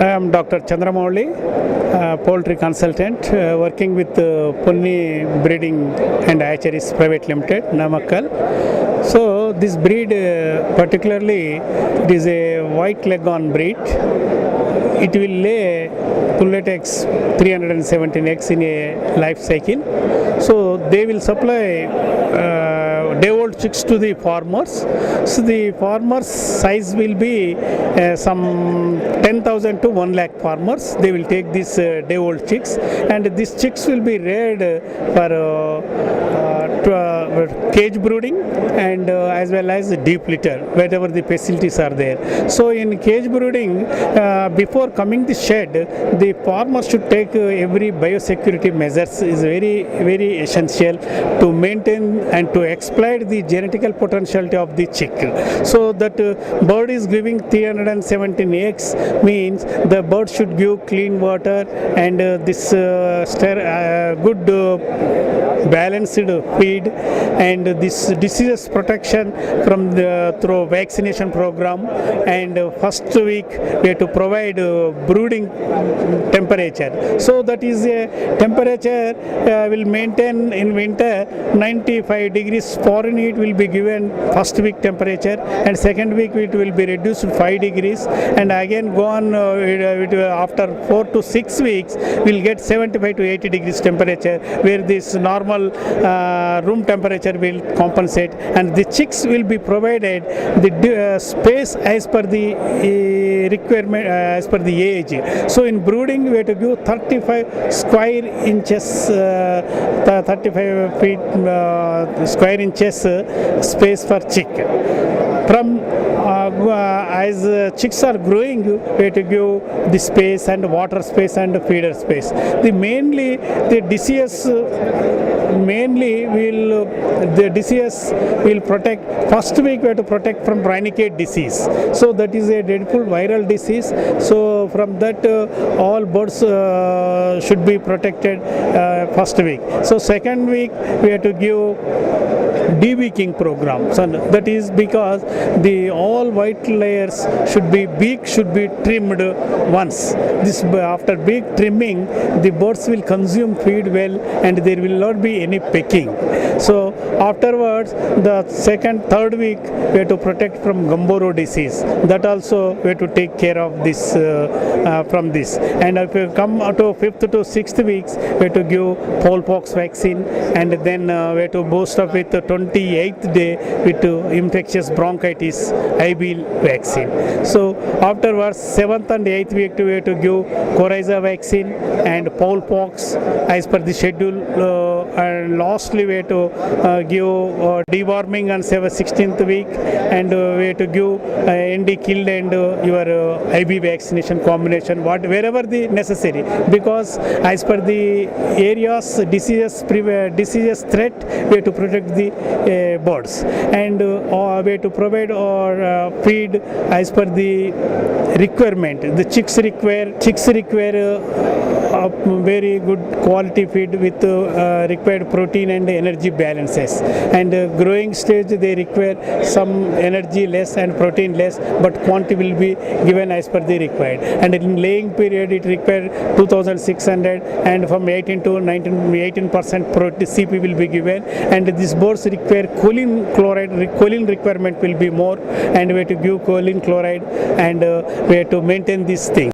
I am Dr. Chandramouli, poultry consultant, working with Punni Breeding and Hatcheries Private Limited, Namakkal. So this breed particularly, it is a white leghorn breed. It will lay pullet eggs, 317 eggs in a life cycle. So they will supply day-old chicks to the farmers. So the farmers' size will be some 10,000 to 1 lakh farmers. They will take these day-old chicks, and these chicks will be reared for cage brooding and as well as deep litter wherever the facilities are there. So in cage brooding, before coming the shed, the farmer should take every biosecurity measures is very essential to maintain and to exploit the genetical potentiality of the chick. So that bird is giving 317 eggs means the bird should give clean water and this good balanced feed and this disease protection from the through vaccination program, and first week we have to provide brooding temperature. So that is a temperature will maintain in winter 95 degrees Fahrenheit will be given first week temperature, and second week it will be reduced to 5 degrees, and again go on after 4 to 6 weeks we'll get 75 to 80 degrees temperature, where this normal room temperature will compensate, and the chicks will be provided the space as per the requirement as per the age. So in brooding we have to give 35 square inches 35 feet square inches space for chick. From as chicks are growing, we have to give the space and water space and feeder space. The disease will protect. First week we have to protect from rhinicate disease. So that is a dreadful viral disease. So from that all birds should be protected first week. So second week we have to give de-beaking program. So that is because the all white layers beak should be trimmed once. This after beak trimming, the birds will consume feed well and there will not be any pecking. So afterwards, the second, third week we have to protect from Gumboro disease. That also we have to take care of this from this. And if you come to 5th to 6th weeks, we have to give fowl-pox vaccine, and then we have to boost up with the 28th day with infectious bronchitis IBL vaccine. So afterwards, 7th and 8th week we have to give coryza vaccine and fowl-pox as per the schedule. And lastly we have to give deworming on 16th week, and we have to give ND killed and your IB vaccination combination, wherever the necessary, because as per the areas diseases threat, we have to protect the birds, and we have to provide or feed as per the requirement. The chicks require very good quality feed with required protein and energy balances, and growing stage they require some energy less and protein less, but quantity will be given as per the required, and in laying period it requires 2600, and from 18 to 18% CP will be given, and these birds require choline requirement will be more, and we have to give choline chloride, and we have to maintain this thing.